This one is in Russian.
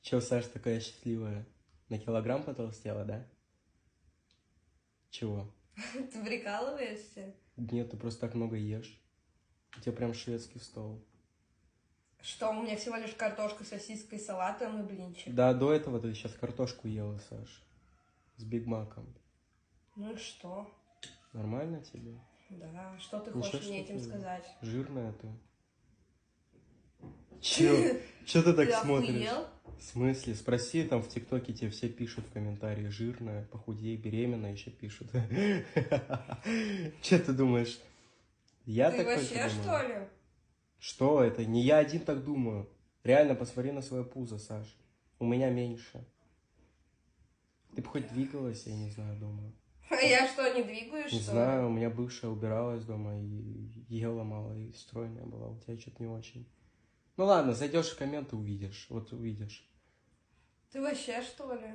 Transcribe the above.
Че, Саш, такая счастливая? На килограмм потолстела, да? Чего? Ты прикалываешься? Нет, ты просто так много ешь. У тебя прям шведский стол. Что, у меня всего лишь картошка, сосиска и салатом и блинчик. Да, до этого ты сейчас картошку ела, Саш. С Биг Маком. Ну и что? Нормально тебе? Да, что ты Ничего, хочешь мне что этим ты сказать? жирная ты. Че? Че ты так Ты смотришь? охуел? В смысле? Спроси, там в ТикТоке тебе все пишут в комментарии. Жирная, похудей, беременная еще пишут. Че ты думаешь? Я Ты так только вообще, что думаю. ли? Что это? Не я один так думаю. Реально, посмотри на свое пузо, Саш. У меня меньше. Ты бы хоть двигалась, я не знаю, дома. А я что, не двигаюсь, Не что знаю, ли? у меня бывшая убиралась дома и ела мало, и стройная была. У тебя что-то не очень. Ну ладно, зайдешь в комменты, увидишь. Вот увидишь. Ты вообще, что ли?